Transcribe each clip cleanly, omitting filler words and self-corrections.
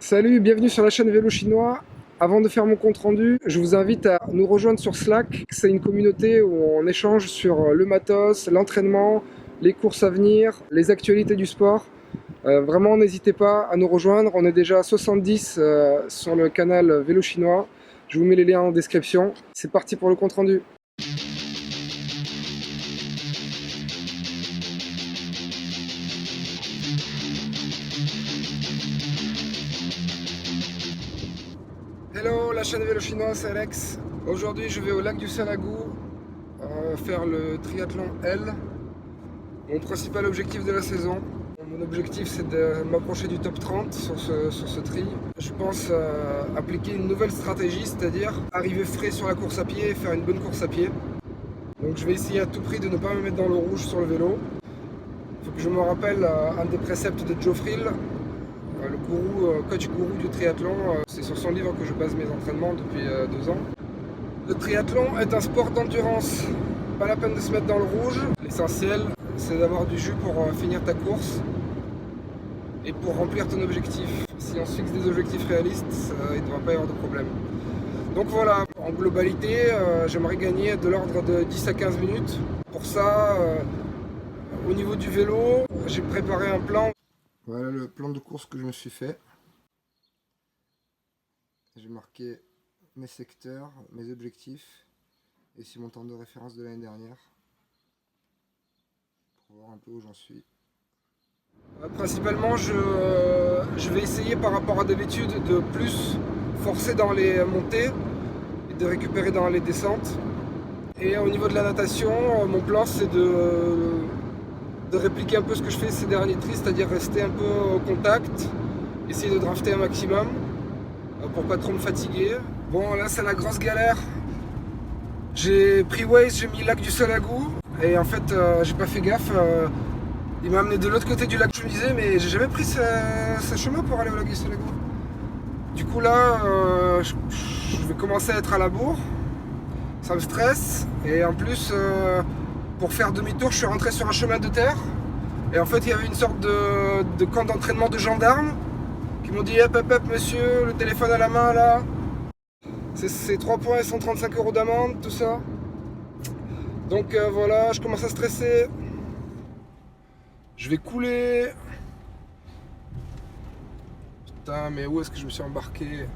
Salut, bienvenue sur la chaîne Vélo Chinois. Avant de faire mon compte rendu, je vous invite à nous rejoindre sur Slack. C'est une communauté où on échange sur le matos, l'entraînement, les courses à venir, les actualités du sport. Vraiment, n'hésitez pas à nous rejoindre. On est déjà 70 sur le canal Vélo Chinois. Je vous mets les liens en description. C'est parti pour le compte rendu. Hello, la chaîne Vélo Chinois, c'est Alex. Aujourd'hui, je vais au lac du Salagou faire le triathlon L. Mon principal objectif de la saison. Mon objectif, c'est de m'approcher du top 30 sur ce tri. Je pense appliquer une nouvelle stratégie, c'est-à-dire arriver frais sur la course à pied et faire une bonne course à pied. Donc je vais essayer à tout prix de ne pas me mettre dans le rouge sur le vélo. Il faut que je me rappelle un des préceptes de Joe Friel, le gourou, coach gourou du triathlon. C'est sur son livre que je base mes entraînements depuis 2 ans. Le triathlon est un sport d'endurance. Pas la peine de se mettre dans le rouge. L'essentiel, c'est d'avoir du jus pour finir ta course et pour remplir ton objectif. Si on se fixe des objectifs réalistes, il ne devra pas y avoir de problème. Donc voilà, en globalité, j'aimerais gagner de l'ordre de 10 à 15 minutes. Pour ça, au niveau du vélo, j'ai préparé un plan. Voilà le plan de course que je me suis fait. J'ai marqué mes secteurs, mes objectifs et aussi mon temps de référence de l'année dernière pour voir un peu où j'en suis. Principalement, je vais essayer par rapport à d'habitude de plus forcer dans les montées et de récupérer dans les descentes. Et au niveau de la natation, mon plan c'est de répliquer un peu ce que je fais ces derniers tris, c'est-à-dire rester un peu au contact, essayer de drafter un maximum pour pas trop me fatiguer. Bon, là c'est la grosse galère. J'ai pris Waze, j'ai mis lac du Salagou et en fait j'ai pas fait gaffe. Il m'a amené de l'autre côté du lac, je me disais, mais j'ai jamais pris ce chemin pour aller au lac du Salagou. Du coup là, je vais commencer à être à la bourre. Ça me stresse. Et en plus, pour faire demi-tour, je suis rentré sur un chemin de terre. Et en fait, il y avait une sorte de camp d'entraînement de gendarmes qui m'ont dit hop, hop, hop, monsieur, le téléphone à la main là. C'est 3 points et 135 € d'amende, tout ça. Donc voilà, je commence à stresser. Je vais couler. Putain, mais où est-ce que je me suis embarqué?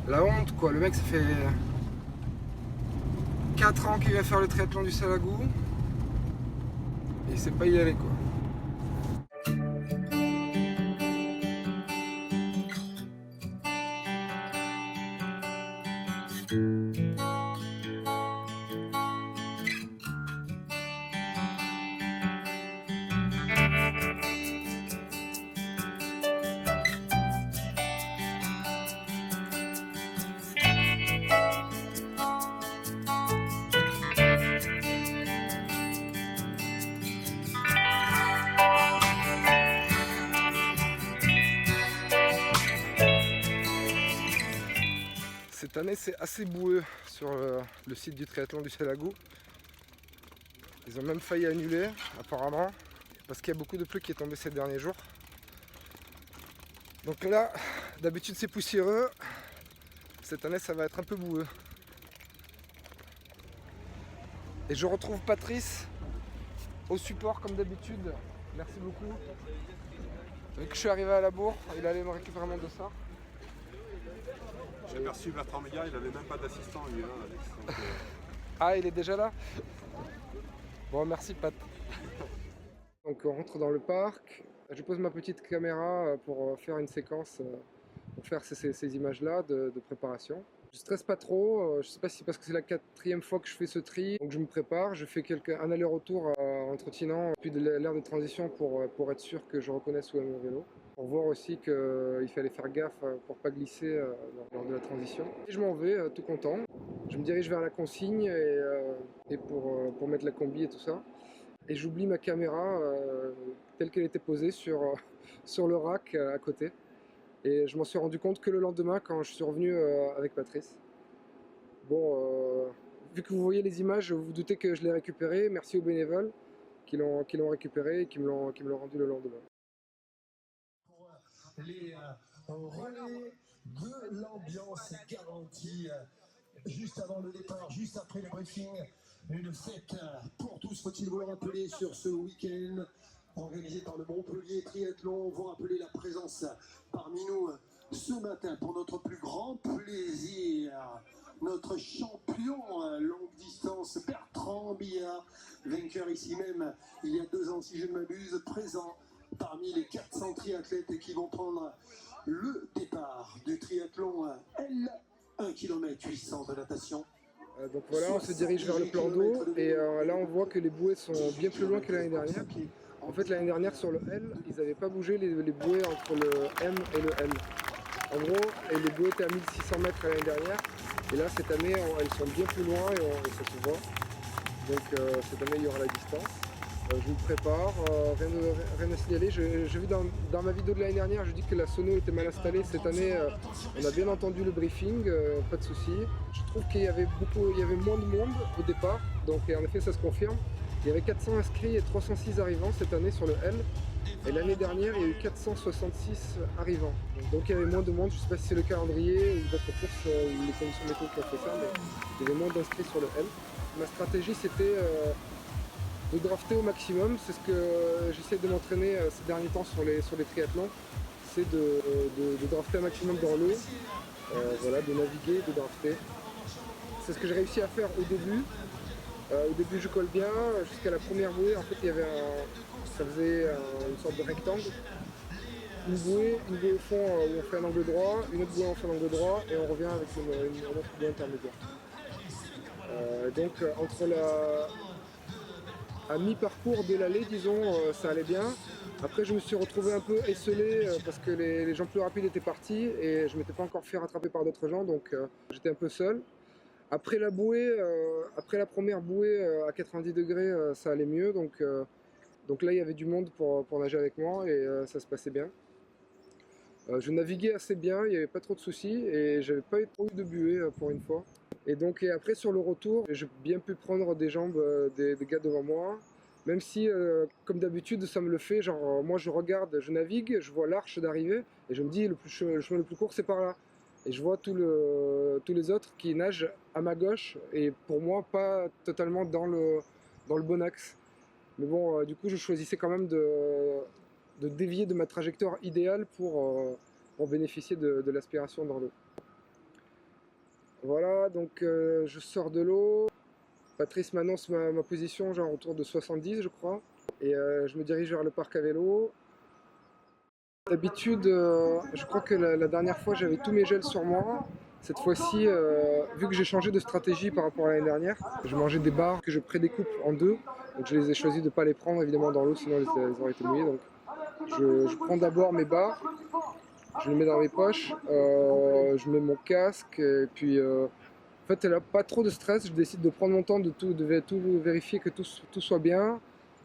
La honte quoi, le mec ça fait 4 ans qu'il vient faire le triathlon du Salagou et il sait pas y aller quoi. Cette année c'est assez boueux sur le site du triathlon du Salagou. Ils ont même failli annuler apparemment parce qu'il y a beaucoup de pluie qui est tombée ces derniers jours. Donc là, d'habitude c'est poussiéreux. Cette année ça va être un peu boueux. Et je retrouve Patrice au support comme d'habitude. Merci beaucoup. Dès que je suis arrivé à la bourre, il allait me récupérer mon dossard. J'ai aperçu Bertrand Meillard, il n'avait même pas d'assistant lui, hein, Alex. Donc, Ah, il est déjà là? Bon, merci Pat. Donc on rentre dans le parc. Je pose ma petite caméra pour faire une séquence, pour faire ces images-là de préparation. Je stresse pas trop, je sais pas si c'est parce que c'est la 4e fois que je fais ce tri, donc je me prépare, je fais un aller-retour en trottinant, puis de l'air de transition pour être sûr que je reconnaisse où est mon vélo. Pour voir aussi qu'il fallait faire gaffe pour pas glisser lors de la transition. Et je m'en vais tout content. Je me dirige vers la consigne et pour mettre la combi et tout ça. Et j'oublie ma caméra telle qu'elle était posée sur le rack à côté. Et je m'en suis rendu compte que le lendemain quand je suis revenu avec Patrice. Bon, vu que vous voyez les images, vous vous doutez que je l'ai récupéré. Merci aux bénévoles qui l'ont récupéré et qui me l'ont rendu le lendemain. les relais de l'ambiance garantie juste avant le départ, juste après le briefing. Une fête pour tous, faut-il vous le rappeler, sur ce week-end organisé par le Montpellier Triathlon. Vous rappelez la présence parmi nous ce matin pour notre plus grand plaisir. Notre champion longue distance, Bertrand Billard, vainqueur ici même il y a 2 ans si je ne m'abuse, présent parmi les 400 triathlètes qui vont prendre le départ du triathlon L, 1 km 800 de natation. Donc voilà, on se dirige vers le plan d'eau et là on voit que les bouées sont bien plus loin que l'année dernière. En fait l'année dernière sur le L, ils n'avaient pas bougé les bouées entre le M et le L. En gros, et les bouées étaient à 1600 mètres l'année dernière et là cette année elles sont bien plus loin et ça se voit. Donc cette année il y aura la distance. Je vous prépare, rien à signaler. J'ai vu dans ma vidéo de l'année dernière, je dis que la sono était mal installée. Cette année, on a bien entendu le briefing, pas de souci. Je trouve qu'il y avait moins de monde au départ, donc en effet ça se confirme. Il y avait 400 inscrits et 306 arrivants cette année sur le L. Et l'année dernière, il y a eu 466 arrivants. Donc il y avait moins de monde, je ne sais pas si c'est le calendrier ou d'autres courses ou les conditions météo qui ont fait ça, mais il y avait moins d'inscrits sur le L. Ma stratégie c'était de drafter au maximum, c'est ce que j'essaie de m'entraîner ces derniers temps sur les triathlons, c'est de drafter un maximum dans l'eau, voilà, de naviguer, de drafter. C'est ce que j'ai réussi à faire au début. Au début je colle bien, jusqu'à la première bouée, en fait ça faisait une sorte de rectangle. Une bouée au fond où on fait un angle droit, une autre bouée où on fait un angle droit et on revient avec une autre bouée intermédiaire. Donc entre à mi-parcours de l'allée, disons, ça allait bien. Après, je me suis retrouvé un peu esselé parce que les gens plus rapides étaient partis et je ne m'étais pas encore fait rattraper par d'autres gens, donc j'étais un peu seul. Après la bouée, après la première bouée à 90 degrés, ça allait mieux, donc là il y avait du monde pour nager avec moi et ça se passait bien. Je naviguais assez bien, il n'y avait pas trop de soucis et j'avais pas trop eu de buée pour une fois. Et après sur le retour, j'ai bien pu prendre des jambes des gars devant moi, même si comme d'habitude ça me le fait, genre moi je regarde, je navigue, je vois l'arche d'arrivée et je me dis le chemin le plus court c'est par là. Et je vois tous les autres qui nagent à ma gauche et pour moi pas totalement dans le bon axe. Mais bon, du coup je choisissais quand même de dévier de ma trajectoire idéale pour bénéficier de l'aspiration dans l'eau. Voilà, donc je sors de l'eau. Patrice m'annonce ma position, genre autour de 70, je crois. Et je me dirige vers le parc à vélo. D'habitude, je crois que la dernière fois, j'avais tous mes gels sur moi. Cette fois-ci, vu que j'ai changé de stratégie par rapport à l'année dernière, je mangeais des barres que je prédécoupe en deux. Donc je les ai choisi de ne pas les prendre évidemment dans l'eau, sinon elles auraient été mouillées. Donc je prends d'abord mes barres. Je les mets dans mes poches, je mets mon casque et puis en fait elle n'a pas trop de stress, je décide de prendre mon temps de tout vérifier que tout soit bien.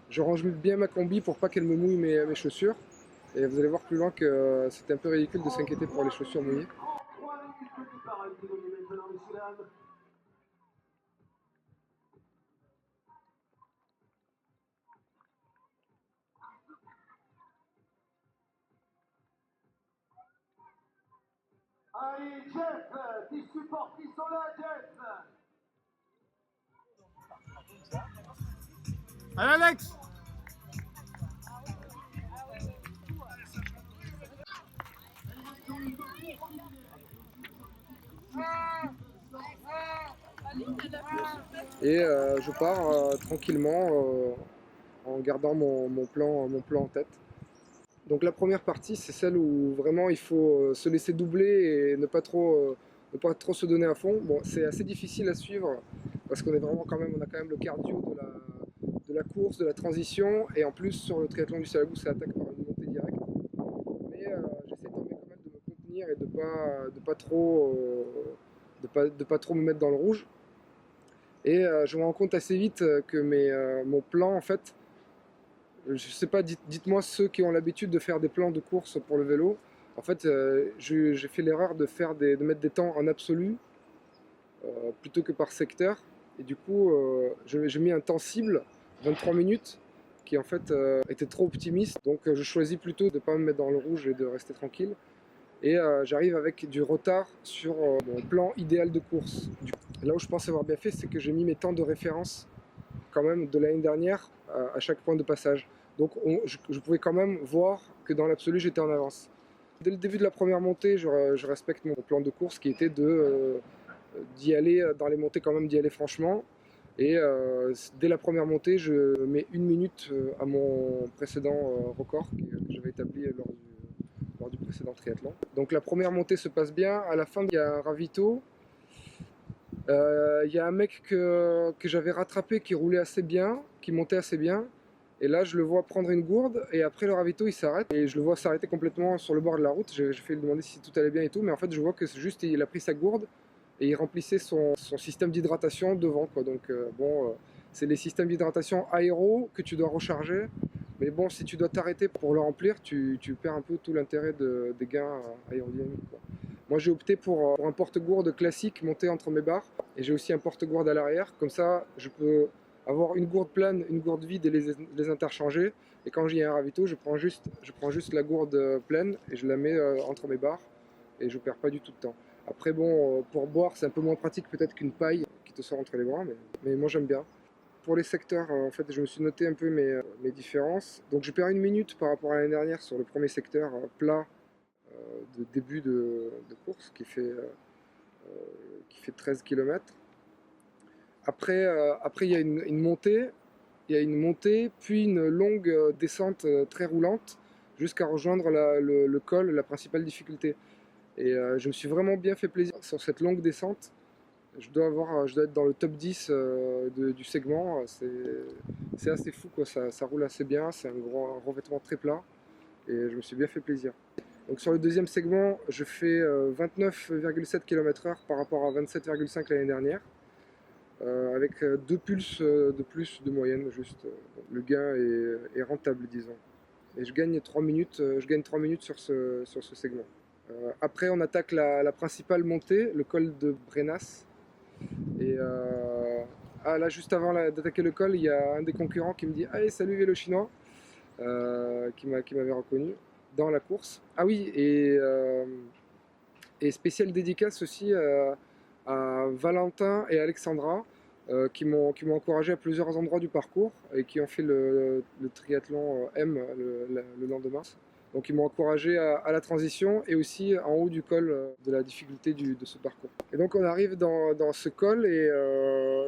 Je range bien ma combi pour pas qu'elle me mouille mes chaussures et vous allez voir plus loin que c'était un peu ridicule de s'inquiéter pour les chaussures mouillées. Allez, Jeff, tes supports qui sont là, Jeff. Allez, Alex! Et je pars tranquillement en gardant mon plan en tête. Donc la première partie, c'est celle où vraiment il faut se laisser doubler et ne pas trop se donner à fond. Bon, c'est assez difficile à suivre parce qu'on a quand même le cardio de la course, de la transition, et en plus sur le triathlon du Salagou, ça attaque par une montée directe. Mais j'essaie quand même de me contenir et de pas trop me mettre dans le rouge. Et je me rends compte assez vite que mon plan en fait. Je sais pas, dites-moi ceux qui ont l'habitude de faire des plans de course pour le vélo. En fait, j'ai fait l'erreur de mettre des temps en absolu plutôt que par secteur. Et du coup, j'ai mis un temps cible, 23 minutes. qui en fait était trop optimiste. Donc je choisis plutôt de ne pas me mettre dans le rouge et de rester tranquille. Et j'arrive avec du retard sur mon plan idéal de course. Là où je pense avoir bien fait, c'est que j'ai mis mes temps de référence quand même de l'année dernière à chaque point de passage. Donc je pouvais quand même voir que dans l'absolu j'étais en avance. Dès le début de la première montée, je respecte mon plan de course qui était d'y aller dans les montées quand même, d'y aller franchement. Et dès la première montée, je mets 1 minute à mon précédent record que j'avais établi lors du précédent triathlon. Donc la première montée se passe bien. À la fin, il y a un ravito. Il y a un mec que j'avais rattrapé qui roulait assez bien, qui montait assez bien. Et là, je le vois prendre une gourde et après le ravito, il s'arrête. Et je le vois s'arrêter complètement sur le bord de la route. J'ai fait lui demander si tout allait bien et tout. Mais en fait, je vois que c'est juste, il a pris sa gourde et il remplissait son système d'hydratation devant, quoi. Donc c'est les systèmes d'hydratation aéro que tu dois recharger. Mais bon, si tu dois t'arrêter pour le remplir, tu perds un peu tout l'intérêt des gains aérodynamiques, quoi. Moi, j'ai opté pour un porte-gourde classique monté entre mes barres. Et j'ai aussi un porte-gourde à l'arrière. Comme ça, je peux avoir une gourde pleine, une gourde vide et les interchanger. Et quand j'ai un ravito, je prends juste la gourde pleine et je la mets entre mes barres. Et je perds pas du tout de temps. Après, bon, pour boire, c'est un peu moins pratique peut-être qu'une paille qui te sort entre les bras. Mais moi, j'aime bien. Pour les secteurs, en fait, je me suis noté un peu mes différences. Donc, je perds 1 minute par rapport à l'année dernière sur le premier secteur plat de début de course qui fait 13 km. Après, il y a une montée. Il y a une montée, puis une longue descente très roulante jusqu'à rejoindre le col, la principale difficulté. Et je me suis vraiment bien fait plaisir sur cette longue descente. Je dois être dans le top 10 du segment. C'est assez fou, quoi. Ça roule assez bien. C'est un revêtement très plat. Et je me suis bien fait plaisir. Donc sur le deuxième segment, je fais 29,7 km/h par rapport à 27,5 l'année dernière. Avec 2 pulses de plus de moyenne, juste. Le gain est rentable, disons. Et je gagne 3 minutes sur ce segment. Après, on attaque la principale montée, le col de Brenas. Et là, juste avant d'attaquer le col, il y a un des concurrents qui me dit allez, salut vélo chinois, qui m'avait reconnu dans la course. Ah oui, et spéciale dédicace aussi à Valentin et Alexandra, qui m'ont encouragé à plusieurs endroits du parcours et qui ont fait le triathlon M le lendemain. Donc ils m'ont encouragé à la transition et aussi en haut du col de la difficulté de ce parcours. Et donc on arrive dans ce col et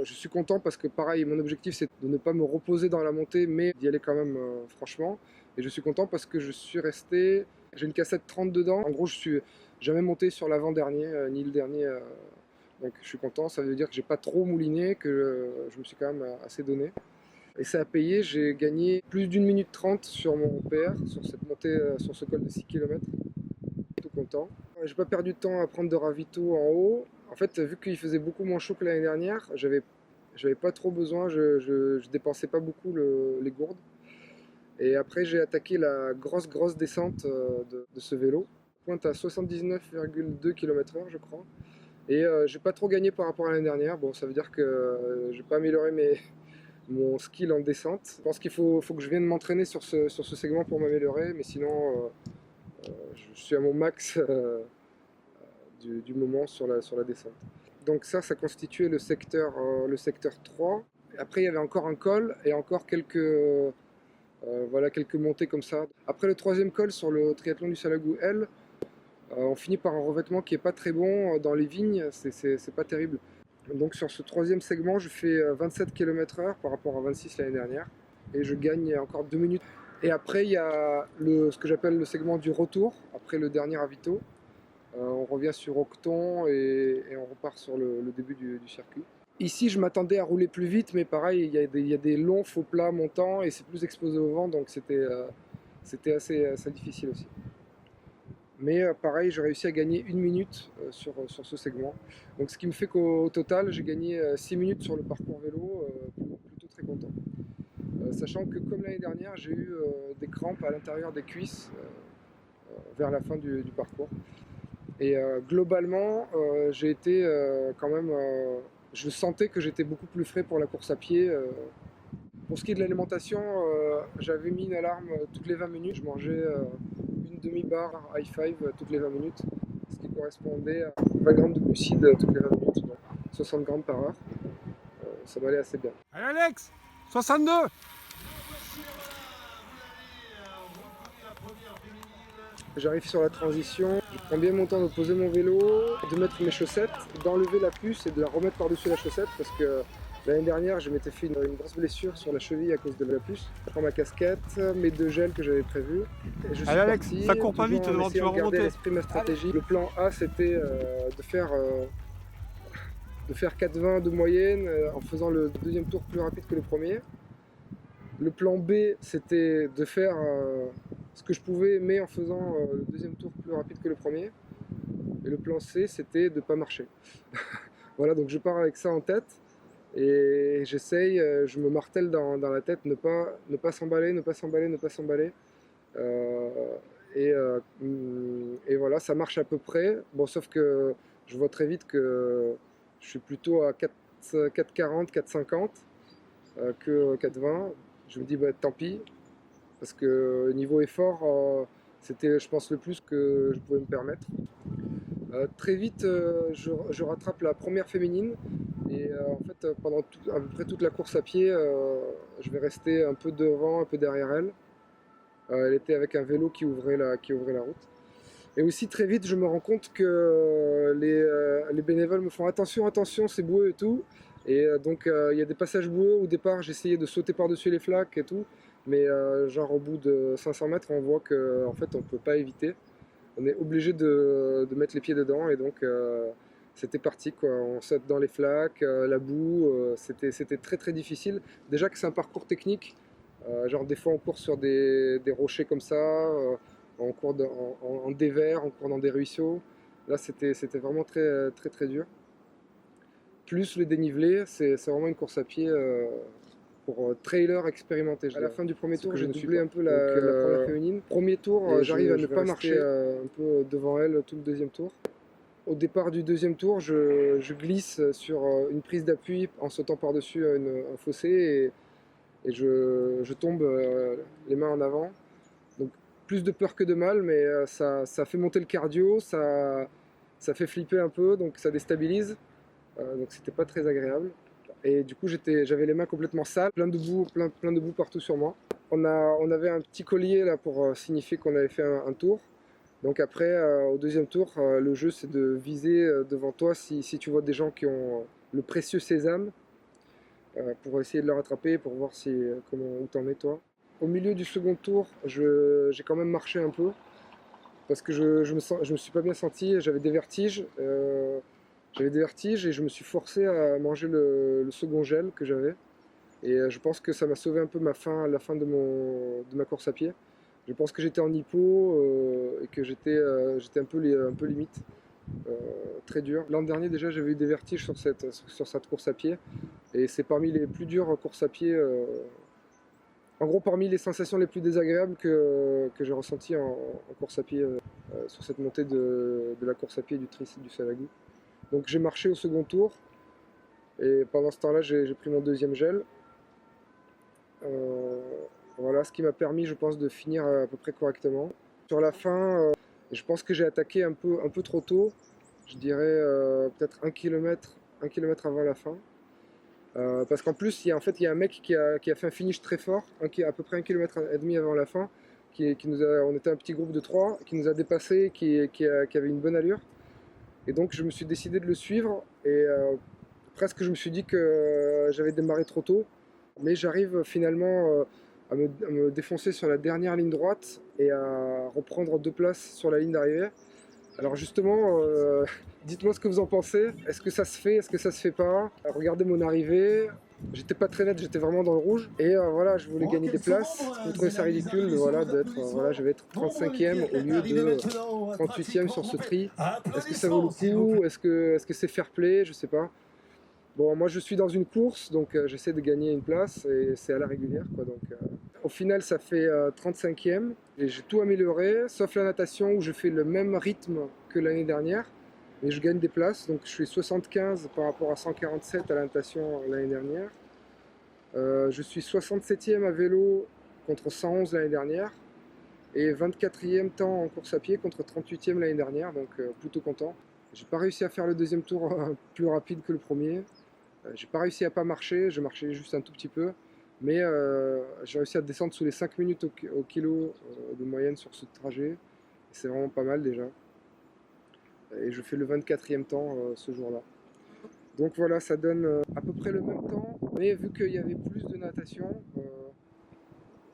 je suis content parce que pareil, mon objectif c'est de ne pas me reposer dans la montée mais d'y aller quand même franchement. Et je suis content parce que je suis resté, j'ai une cassette 30 dedans. En gros je suis jamais monté sur l'avant-dernier ni le dernier. Donc je suis content, ça veut dire que j'ai pas trop mouliné, que je me suis quand même assez donné. Et ça a payé, j'ai gagné plus d'1 minute 30 sur mon PR, sur cette montée, sur ce col de 6 km. Tout content. J'ai pas perdu de temps à prendre de ravito en haut. En fait, vu qu'il faisait beaucoup moins chaud que l'année dernière, j'avais pas trop besoin, je dépensais pas beaucoup les gourdes. Et après, j'ai attaqué la grosse descente de ce vélo. Pointe à 79,2 km/h, je crois. Et j'ai pas trop gagné par rapport à l'année dernière. Bon, ça veut dire que j'ai pas amélioré mon skill en descente. Je pense qu'il faut que je vienne m'entraîner sur ce segment pour m'améliorer, mais sinon je suis à mon max du moment sur la descente. Donc ça constituait le secteur 3. Et après il y avait encore un col et encore quelques montées comme ça. Après le troisième col sur le triathlon du Salagou L, on finit par un revêtement qui est pas très bon dans les vignes, c'est pas terrible. Donc sur ce troisième segment, je fais 27 km/h par rapport à 26 l'année dernière et je gagne encore 2 minutes. Et après, il y a ce que j'appelle le segment du retour, après le dernier ravito. On revient sur Octon et on repart sur le début du circuit. Ici, je m'attendais à rouler plus vite, mais pareil, il y a des longs faux plats montants et c'est plus exposé au vent, donc c'était assez difficile aussi. Mais pareil, j'ai réussi à gagner 1 minute sur ce segment. Donc ce qui me fait qu'au total, j'ai gagné 6 minutes sur le parcours vélo, plutôt très content. Sachant que comme l'année dernière, j'ai eu des crampes à l'intérieur des cuisses vers la fin du parcours. Et globalement, j'ai été quand même... je sentais que j'étais beaucoup plus frais pour la course à pied. Pour ce qui est de l'alimentation, j'avais mis une alarme toutes les 20 minutes. Je mangeais une demi-barre high five toutes les 20 minutes, ce qui correspondait à 20 grammes de glucides toutes les 20 minutes, donc 60 grammes par heure. Ça m'allait assez bien. Allez Alex, 62. J'arrive sur la transition, je prends bien mon temps de poser mon vélo, de mettre mes chaussettes, d'enlever la puce et de la remettre par-dessus la chaussette parce que l'année dernière je m'étais fait une grosse blessure sur la cheville à cause de la puce. Je prends ma casquette, mes 2 gels que j'avais prévus et je suis Allez Alex, parti, ça court pas vite, toujours en tu vas essayant de garder remonter. à l'esprit ma stratégie. Le plan A c'était de faire 4,20 de moyenne en faisant le deuxième tour plus rapide que le premier. Le plan B c'était de faire ce que je pouvais mais en faisant le deuxième tour plus rapide que le premier. Et le plan C c'était de ne pas marcher. Voilà, donc je pars avec ça en tête et j'essaye, je me martèle dans la tête, ne pas s'emballer, ne pas s'emballer, ne pas s'emballer. Et voilà, ça marche à peu près. Bon, sauf que je vois très vite que je suis plutôt à 4,40, 4,50 que 4,20. Je me dis, bah, tant pis, parce que niveau effort, c'était, je pense, le plus que je pouvais me permettre. Très vite, je rattrape la première féminine et en fait, pendant à peu près toute la course à pied, je vais rester un peu devant, un peu derrière elle. Elle était avec un vélo qui ouvrait la route. Et aussi très vite, je me rends compte que les bénévoles me font attention, attention, c'est boueux et tout. Et donc il y a des passages boueux. Au départ, j'essayais de sauter par-dessus les flaques et tout. Mais genre au bout de 500 mètres, on voit qu'en fait, on ne peut pas éviter. On est obligé de mettre les pieds dedans et donc c'était parti quoi. On saute dans les flaques, la boue, c'était très très difficile. Déjà que c'est un parcours technique, genre des fois on court sur des rochers comme ça, on court en dévers, on court dans des ruisseaux. Là c'était vraiment très très très dur. Plus le dénivelé, c'est vraiment une course à pied pour trailer expérimenté. À la fin du premier tour, j'ai doublé un peu la première féminine. Premier tour, j'arrive à ne pas marcher un peu devant elle tout le deuxième tour. Au départ du deuxième tour, je glisse sur une prise d'appui en sautant par-dessus un fossé et je tombe les mains en avant. Donc plus de peur que de mal, mais ça fait monter le cardio, ça fait flipper un peu, donc ça déstabilise. Donc c'était pas très agréable. Et du coup, j'avais les mains complètement sales, plein de boue partout sur moi. On avait un petit collier là pour signifier qu'on avait fait un tour. Donc après, au deuxième tour, le jeu c'est de viser devant toi si tu vois des gens qui ont le précieux sésame pour essayer de le rattraper, pour voir où t'en es toi. Au milieu du second tour, j'ai quand même marché un peu parce que je me suis pas bien senti, j'avais des vertiges. Et je me suis forcé à manger le second gel que j'avais. Et je pense que ça m'a sauvé un peu la fin de ma course à pied. Je pense que j'étais en hypo et que j'étais un peu limite, très dur. L'an dernier déjà j'avais eu des vertiges sur cette course à pied. Et c'est parmi les plus dures courses à pied. En gros parmi les sensations les plus désagréables que j'ai ressenties en course à pied sur cette montée de la course à pied du Trice du Salagou. Donc j'ai marché au second tour et pendant ce temps-là j'ai pris mon deuxième gel. Voilà ce qui m'a permis je pense de finir à peu près correctement. Sur la fin, je pense que j'ai attaqué un peu trop tôt, je dirais peut-être 1 km avant la fin. Parce qu'en plus il y a un mec qui a fait un finish très fort, à peu près 1,5 km avant la fin, on était un petit groupe de 3, qui nous a dépassé, qui avait une bonne allure. Et donc je me suis décidé de le suivre et presque je me suis dit que j'avais démarré trop tôt. Mais j'arrive finalement à me défoncer sur la dernière ligne droite et à reprendre 2 places sur la ligne d'arrivée. Alors justement, dites-moi ce que vous en pensez. Est-ce que ça se fait? Est-ce que ça se fait pas? Regardez mon arrivée. J'étais pas très net, j'étais vraiment dans le rouge. Et voilà, je voulais gagner des places. Vous trouvez ça ridicule je vais être 35e au lieu de 38e sur ce tri. Est-ce que ça vaut le coup? Est-ce que c'est fair play? Je sais pas. Bon, moi je suis dans une course, donc j'essaie de gagner une place et c'est à la régulière, quoi. Donc, au final, ça fait 35e et j'ai tout amélioré, sauf la natation où je fais le même rythme que l'année dernière. Et je gagne des places, donc je suis 75 par rapport à 147 à la natation l'année dernière. Je suis 67e à vélo contre 111 l'année dernière et 24e temps en course à pied contre 38e l'année dernière, donc plutôt content. J'ai pas réussi à faire le deuxième tour plus rapide que le premier. J'ai pas réussi à pas marcher, je marchais juste un tout petit peu, mais j'ai réussi à descendre sous les 5 minutes au kilo de moyenne sur ce trajet. C'est vraiment pas mal déjà. Et je fais le 24e temps ce jour-là. Donc voilà, ça donne à peu près le même temps, mais vu qu'il y avait plus de natation,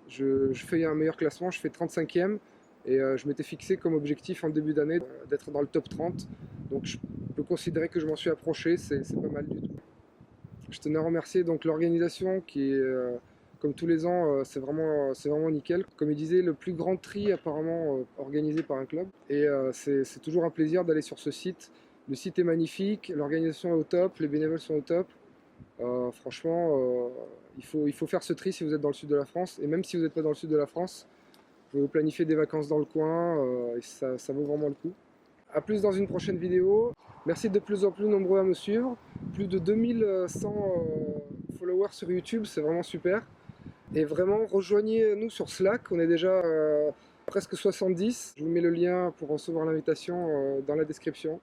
je fais un meilleur classement, je fais 35e, et je m'étais fixé comme objectif en début d'année d'être dans le top 30, donc je peux considérer que je m'en suis approché, c'est pas mal du tout. Je tenais à remercier donc l'organisation qui est, comme tous les ans, c'est vraiment nickel. Comme il disait, le plus grand tri apparemment organisé par un club, et c'est toujours un plaisir d'aller sur ce site. Le site est magnifique, l'organisation est au top, les bénévoles sont au top. Franchement, il faut faire ce tri si vous êtes dans le sud de la France. Et même si vous n'êtes pas dans le sud de la France, vous pouvez vous planifier des vacances dans le coin et ça vaut vraiment le coup. A plus dans une prochaine vidéo. Merci de plus en plus nombreux à me suivre. Plus de 2100 followers sur YouTube, c'est vraiment super. Et vraiment, rejoignez-nous sur Slack, on est déjà presque 70. Je vous mets le lien pour recevoir l'invitation dans la description.